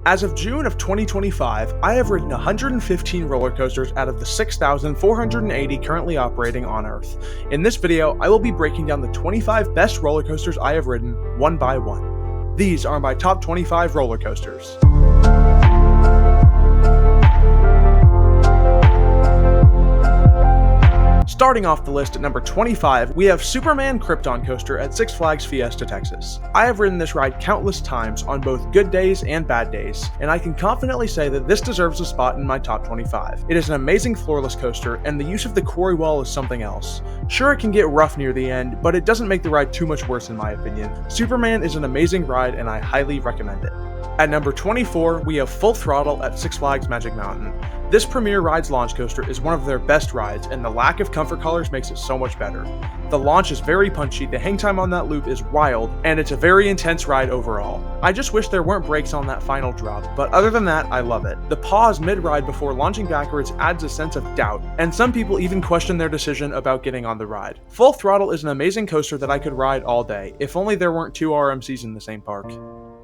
As of June of 2025, I have ridden 115 roller coasters out of the 6,480 currently operating on Earth. In this video, I will be breaking down the 25 best roller coasters I have ridden one by one. These are my top 25 roller coasters. Starting off the list at number 25, we have Superman Krypton Coaster at Six Flags Fiesta, Texas. I have ridden this ride countless times on both good days and bad days, and I can confidently say that this deserves a spot in my top 25. It is an amazing floorless coaster, and the use of the quarry wall is something else. Sure, it can get rough near the end, but it doesn't make the ride too much worse in my opinion. Superman is an amazing ride, and I highly recommend it. At number 24, we have Full Throttle at Six Flags Magic Mountain. This Premier Rides launch coaster is one of their best rides, and the lack of comfort colors makes it so much better. The launch is very punchy, the hang time on that loop is wild, and it's a very intense ride overall. I just wish there weren't brakes on that final drop, but other than that, I love it. The pause mid-ride before launching backwards adds a sense of doubt, and some people even question their decision about getting on the ride. Full Throttle is an amazing coaster that I could ride all day, if only there weren't two RMCs in the same park.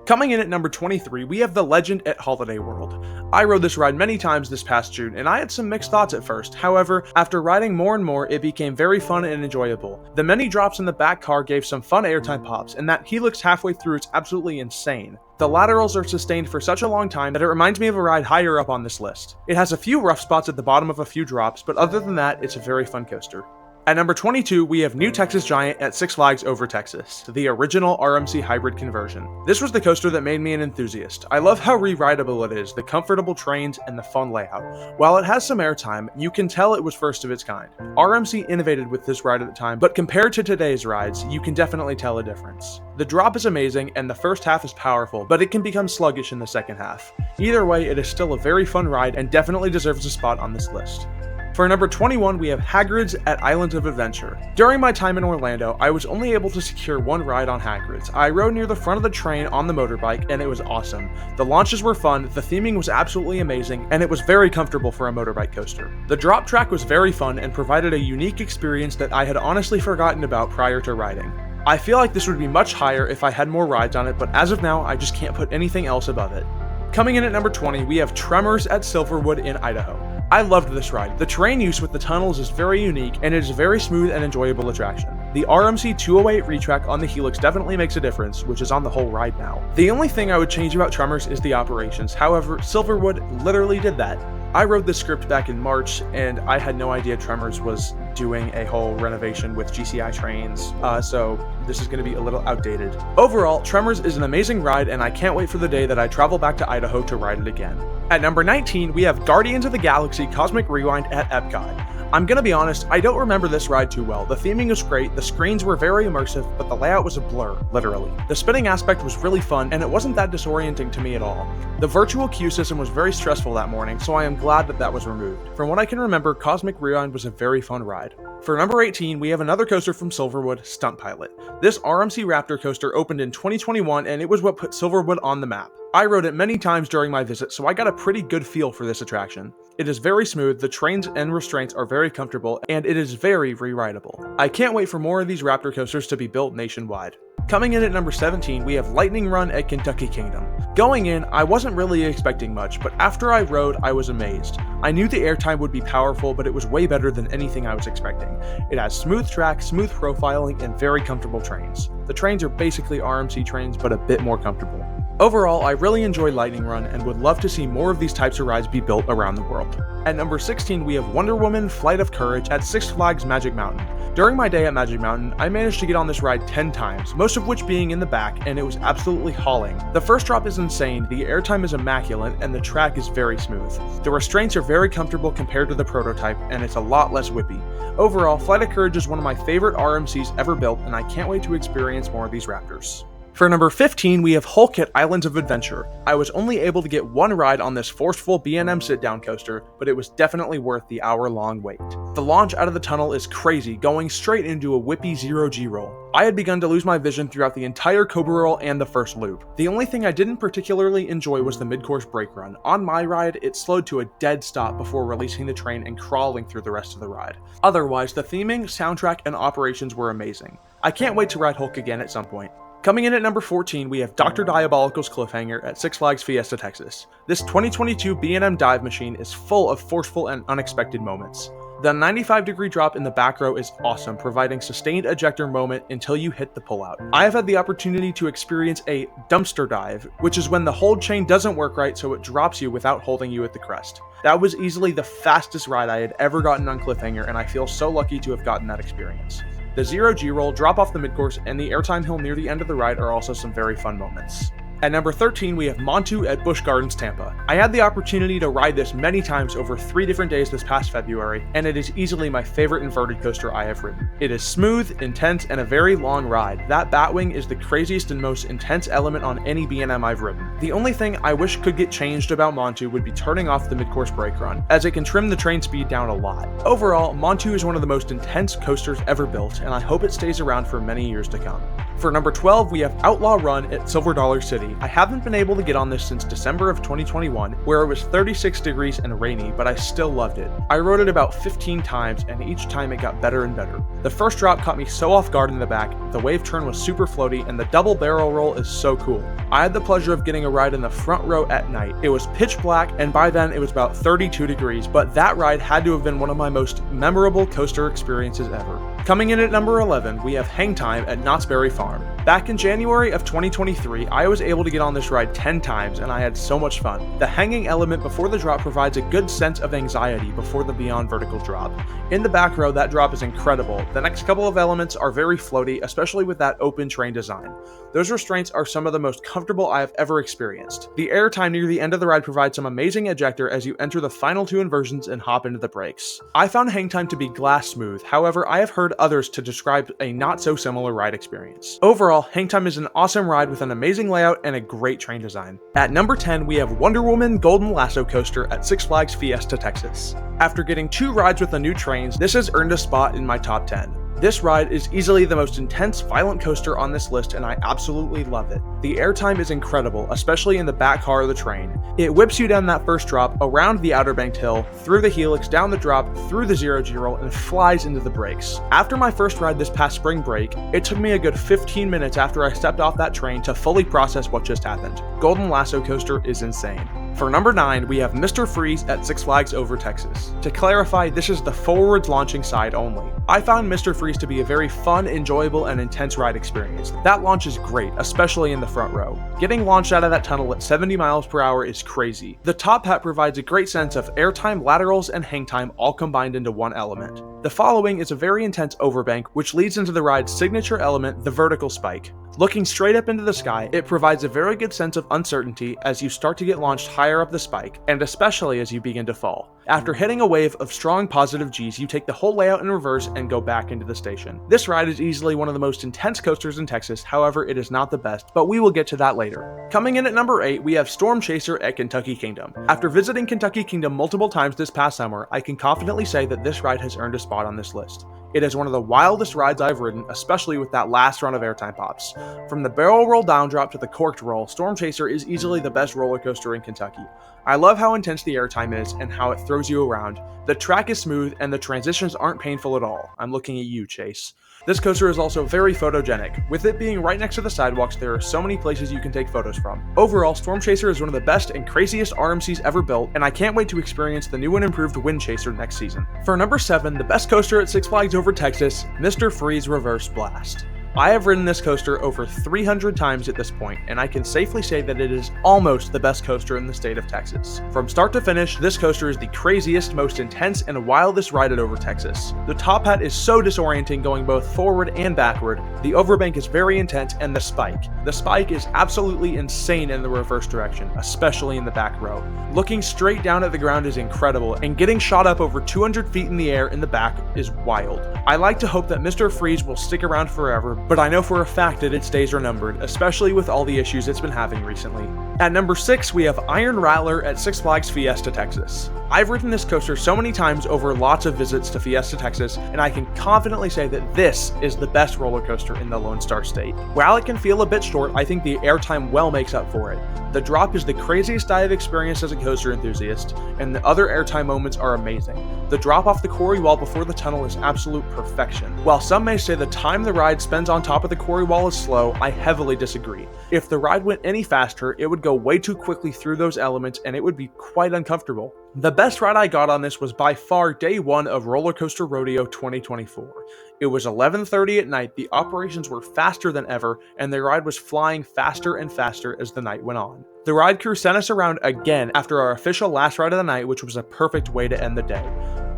Coming in at number 23, we have the Legend at Holiday World. I rode this ride many times this past June, and I had some mixed thoughts at first. However, after riding more and more, it became very fun and enjoyable. The many drops in the back car gave some fun airtime pops, and that helix halfway through is absolutely insane. The laterals are sustained for such a long time that it reminds me of a ride higher up on this list. It has a few rough spots at the bottom of a few drops, but other than that, it's a very fun coaster. At number 22, we have New Texas Giant at Six Flags Over Texas, the original RMC hybrid conversion. This was the coaster that made me an enthusiast. I love how re-rideable it is, the comfortable trains, and the fun layout. While it has some airtime, you can tell it was first of its kind. RMC innovated with this ride at the time, but compared to today's rides, you can definitely tell a difference. The drop is amazing, and the first half is powerful, but it can become sluggish in the second half. Either way, it is still a very fun ride and definitely deserves a spot on this list. For number 21, we have Hagrids at Islands of Adventure. During my time in Orlando, I was only able to secure one ride on Hagrids. I rode near the front of the train on the motorbike, and it was awesome. The launches were fun, the theming was absolutely amazing, and it was very comfortable for a motorbike coaster. The drop track was very fun and provided a unique experience that I had honestly forgotten about prior to riding. I feel like this would be much higher if I had more rides on it, but as of now, I just can't put anything else above it. Coming in at number 20, we have Tremors at Silverwood in Idaho. I loved this ride. The terrain use with the tunnels is very unique, and it is a very smooth and enjoyable attraction. The RMC 208 retrack on the helix definitely makes a difference, which is on the whole ride now. The only thing I would change about Tremors is the operations. However, Silverwood literally did that. I wrote this script back in March, and I had no idea Tremors was doing a whole renovation with GCI trains, so this is going to be a little outdated. Overall, Tremors is an amazing ride, and I can't wait for the day that I travel back to Idaho to ride it again. At number 19, we have Guardians of the Galaxy Cosmic Rewind at Epcot. I'm gonna be honest, I don't remember this ride too well. The theming was great, the screens were very immersive, but the layout was a blur, literally. The spinning aspect was really fun, and it wasn't that disorienting to me at all. The virtual queue system was very stressful that morning, so I am glad that that was removed. From what I can remember, Cosmic Rewind was a very fun ride. For number 18, we have another coaster from Silverwood, Stunt Pilot. This RMC Raptor coaster opened in 2021, and it was what put Silverwood on the map. I rode it many times during my visit, so I got a pretty good feel for this attraction. It is very smooth, the trains and restraints are very comfortable, and it is very re-rideable. I can't wait for more of these Raptor coasters to be built nationwide. Coming in at number 17, we have Lightning Run at Kentucky Kingdom. Going in, I wasn't really expecting much, but after I rode, I was amazed. I knew the airtime would be powerful, but it was way better than anything I was expecting. It has smooth track, smooth profiling, and very comfortable trains. The trains are basically RMC trains, but a bit more comfortable. Overall, I really enjoyed Lightning Run and would love to see more of these types of rides be built around the world. At number 16, we have Wonder Woman Flight of Courage at Six Flags Magic Mountain. During my day at Magic Mountain, I managed to get on this ride 10 times, most of which being in the back, and it was absolutely hauling. The first drop is insane, the airtime is immaculate, and the track is very smooth. The restraints are very comfortable compared to the prototype, and it's a lot less whippy. Overall, Flight of Courage is one of my favorite RMCs ever built, and I can't wait to experience more of these Raptors. For number 15, we have Hulk at Islands of Adventure. I was only able to get one ride on this forceful B&M sit-down coaster, but it was definitely worth the hour-long wait. The launch out of the tunnel is crazy, going straight into a whippy zero-G roll. I had begun to lose my vision throughout the entire Cobra roll and the first loop. The only thing I didn't particularly enjoy was the mid-course brake run. On my ride, it slowed to a dead stop before releasing the train and crawling through the rest of the ride. Otherwise, the theming, soundtrack, and operations were amazing. I can't wait to ride Hulk again at some point. Coming in at number 14, we have Dr. Diabolical's Cliffhanger at Six Flags Fiesta Texas. This 2022 B&M dive machine is full of forceful and unexpected moments. The 95-degree drop in the back row is awesome, providing sustained ejector moment until you hit the pullout. I have had the opportunity to experience a dumpster dive, which is when the hold chain doesn't work right, so it drops you without holding you at the crest. That was easily the fastest ride I had ever gotten on Cliffhanger, and I feel so lucky to have gotten that experience. The 0G roll, drop off the midcourse, and the airtime hill near the end of the ride are also some very fun moments. At number 13, we have Montu at Busch Gardens, Tampa. I had the opportunity to ride this many times over 3 different days this past February, and it is easily my favorite inverted coaster I have ridden. It is smooth, intense, and a very long ride. That batwing is the craziest and most intense element on any B&M I've ridden. The only thing I wish could get changed about Montu would be turning off the midcourse brake run, as it can trim the train speed down a lot. Overall, Montu is one of the most intense coasters ever built, and I hope it stays around for many years to come. For number 12, we have Outlaw Run at Silver Dollar City. I haven't been able to get on this since December of 2021, where it was 36 degrees and rainy, but I still loved it. I rode it about 15 times, and each time it got better and better. The first drop caught me so off guard in the back, the wave turn was super floaty, and the double barrel roll is so cool. I had the pleasure of getting a ride in the front row at night. It was pitch black, and by then it was about 32 degrees, but that ride had to have been one of my most memorable coaster experiences ever. Coming in at number 11, we have Hang Time at Knott's Berry Farm. Back in January of 2023, I was able to get on this ride 10 times, and I had so much fun. The hanging element before the drop provides a good sense of anxiety before the beyond vertical drop. In the back row, that drop is incredible. The next couple of elements are very floaty, especially with that open train design. Those restraints are some of the most comfortable I have ever experienced. The airtime near the end of the ride provides some amazing ejector as you enter the final 2 inversions and hop into the brakes. I found Hang Time to be glass smooth, however, I have heard others to describe a not so similar ride experience. Overall, Hang Time is an awesome ride with an amazing layout and a great train design. At number 10, we have Wonder Woman Golden Lasso Coaster at Six Flags Fiesta Texas. After getting 2 rides with the new trains, this has earned a spot in my top 10. This ride is easily the most intense, violent coaster on this list, and I absolutely love it. The airtime is incredible, especially in the back car of the train. It whips you down that first drop, around the Outer Banked Hill, through the helix, down the drop, through the 0G roll, and flies into the brakes. After my first ride this past spring break, it took me a good 15 minutes after I stepped off that train to fully process what just happened. Golden Lasso Coaster is insane. For number 9, we have Mr. Freeze at Six Flags Over Texas. To clarify, this is the forwards launching side only. I found Mr. Freeze to be a very fun, enjoyable, and intense ride experience. That launch is great, especially in the front row. Getting launched out of that tunnel at 70 miles per hour is crazy. The top hat provides a great sense of airtime, laterals, and hang time all combined into one element. The following is a very intense overbank, which leads into the ride's signature element, the vertical spike. Looking straight up into the sky, it provides a very good sense of uncertainty as you start to get launched higher up the spike, and especially as you begin to fall. After hitting a wave of strong positive Gs, you take the whole layout in reverse and go back into the station. This ride is easily one of the most intense coasters in Texas, however it is not the best, but we will get to that later. Coming in at number 8, we have Stormchaser at Kentucky Kingdom. After visiting Kentucky Kingdom multiple times this past summer, I can confidently say that this ride has earned a spot on this list. It is one of the wildest rides I've ridden, especially with that last run of airtime pops. From the barrel roll down drop to the corked roll, Stormchaser is easily the best roller coaster in Kentucky. I love how intense the airtime is and how it throws you around. The track is smooth and the transitions aren't painful at all. I'm looking at you, Chase. This coaster is also very photogenic. With it being right next to the sidewalks, there are so many places you can take photos from. Overall, Stormchaser is one of the best and craziest RMCs ever built, and I can't wait to experience the new and improved Wind Chaser next season. For number 7, the best coaster at Six Flags Over Texas, Mr. Freeze Reverse Blast. I have ridden this coaster over 300 times at this point, and I can safely say that it is almost the best coaster in the state of Texas. From start to finish, this coaster is the craziest, most intense, and wildest ride at Over Texas. The top hat is so disorienting going both forward and backward, the overbank is very intense, and the spike is absolutely insane in the reverse direction, especially in the back row. Looking straight down at the ground is incredible, and getting shot up over 200 feet in the air in the back is wild. I like to hope that Mr. Freeze will stick around forever, but I know for a fact that its days are numbered, especially with all the issues it's been having recently. At number 6, we have Iron Rattler at Six Flags Fiesta Texas. I've ridden this coaster so many times over lots of visits to Fiesta Texas, and I can confidently say that this is the best roller coaster in the Lone Star State. While it can feel a bit short, I think the airtime well makes up for it. The drop is the craziest I have experienced as a coaster enthusiast, and the other airtime moments are amazing. The drop off the quarry wall before the tunnel is absolute perfection. While some may say the time the ride spends on top of the quarry wall is slow, I heavily disagree. If the ride went any faster, it would go way too quickly through those elements and it would be quite uncomfortable. The best ride I got on this was by far day 1 of Roller Coaster Rodeo 2024. It was 11:30 at night, the operations were faster than ever, and the ride was flying faster and faster as the night went on. The ride crew sent us around again after our official last ride of the night, which was a perfect way to end the day.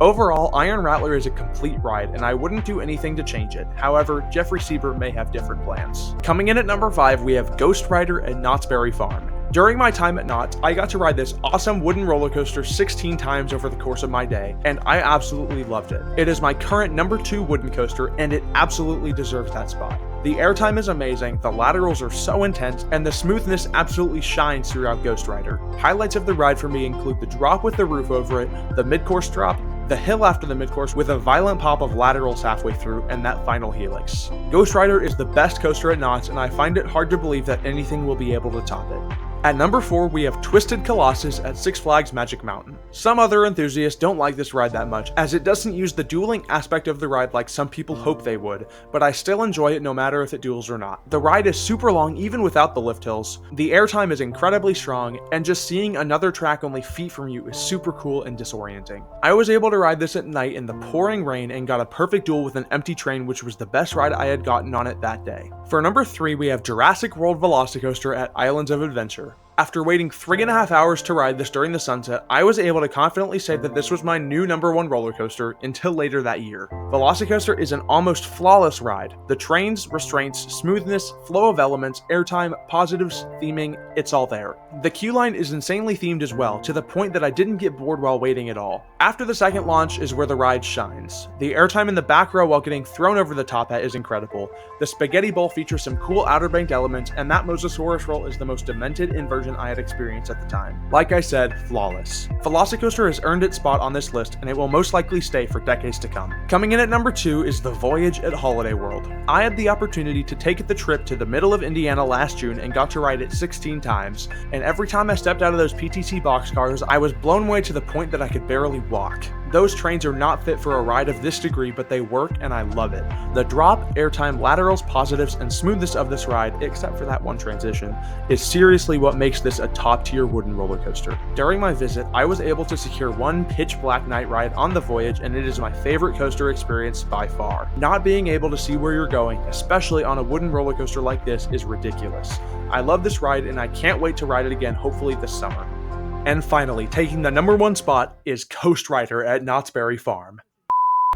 Overall, Iron Rattler is a complete ride, and I wouldn't do anything to change it. However, Jeffrey Sieber may have different plans. Coming in at number 5, we have Ghost Rider at Knott's Berry Farm. During my time at Knott's, I got to ride this awesome wooden roller coaster 16 times over the course of my day, and I absolutely loved it. It is my current number 2 wooden coaster, and it absolutely deserves that spot. The airtime is amazing, the laterals are so intense, and the smoothness absolutely shines throughout Ghost Rider. Highlights of the ride for me include the drop with the roof over it, the mid-course drop, the hill after the mid-course with a violent pop of laterals halfway through, and that final helix. Ghost Rider is the best coaster at Knott's, and I find it hard to believe that anything will be able to top it. At number 4, we have Twisted Colossus at Six Flags Magic Mountain. Some other enthusiasts don't like this ride that much, as it doesn't use the dueling aspect of the ride like some people hope they would, but I still enjoy it no matter if it duels or not. The ride is super long even without the lift hills, the airtime is incredibly strong, and just seeing another track only feet from you is super cool and disorienting. I was able to ride this at night in the pouring rain and got a perfect duel with an empty train, which was the best ride I had gotten on it that day. For number 3, we have Jurassic World Velocicoaster at Islands of Adventure. After waiting 3.5 hours to ride this during the sunset, I was able to confidently say that this was my new number 1 roller coaster until later that year. Velocicoaster is an almost flawless ride. The trains, restraints, smoothness, flow of elements, airtime, positives, theming, it's all there. The queue line is insanely themed as well, to the point that I didn't get bored while waiting at all. After the second launch is where the ride shines. The airtime in the back row while getting thrown over the top hat is incredible. The spaghetti bowl features some cool outer banked elements, and that Mosasaurus roll is the most demented inversion I had experienced at the time. Like I said, flawless. Velocicoaster has earned its spot on this list, and it will most likely stay for decades to come. Coming in at number 2 is the Voyage at Holiday World. I had the opportunity to take the trip to the middle of Indiana last June and got to ride it 16 times, and every time I stepped out of those PTC boxcars, I was blown away to the point that I could barely walk. Those trains are not fit for a ride of this degree, but they work and I love it. The drop, airtime, laterals, positives, and smoothness of this ride, except for that one transition, is seriously what makes this a top tier wooden roller coaster. During my visit, I was able to secure one pitch black night ride on the Voyage, and it is my favorite coaster experience by far. Not being able to see where you're going, especially on a wooden roller coaster like this, is ridiculous. I love this ride and I can't wait to ride it again, hopefully this summer. And finally, taking the number 1 spot is Ghost Rider at Knott's Berry Farm.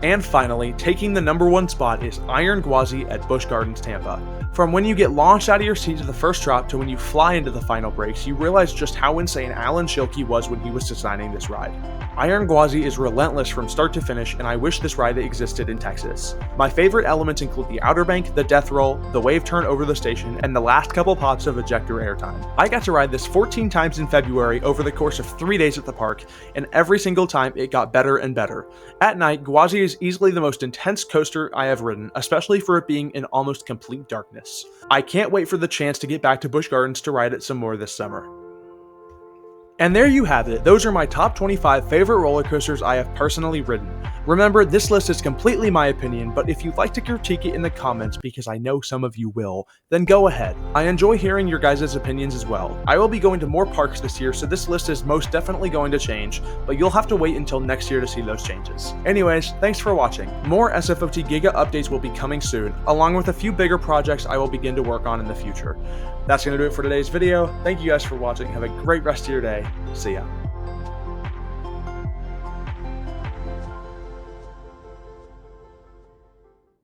And finally, taking the number 1 spot is Iron Guazi at Busch Gardens, Tampa. From when you get launched out of your seat to the first drop to when you fly into the final breaks, you realize just how insane Alan Schilke was when he was designing this ride. Iron Guazi is relentless from start to finish, and I wish this ride existed in Texas. My favorite elements include the outer bank, the death roll, the wave turn over the station, and the last couple pops of ejector airtime. I got to ride this 14 times in February over the course of 3 days at the park, and every single time it got better and better. At night, Guazi is easily the most intense coaster I have ridden, especially for it being in almost complete darkness. I can't wait for the chance to get back to Busch Gardens to ride it some more this summer. And there you have it, those are my top 25 favorite roller coasters I have personally ridden. Remember, this list is completely my opinion, but if you'd like to critique it in the comments, because I know some of you will, then go ahead. I enjoy hearing your guys' opinions as well. I will be going to more parks this year, so this list is most definitely going to change, but you'll have to wait until next year to see those changes. Anyways, thanks for watching. More SFOT Giga updates will be coming soon, along with a few bigger projects I will begin to work on in the future. That's going to do it for today's video. Thank you guys for watching. Have a great rest of your day. See ya.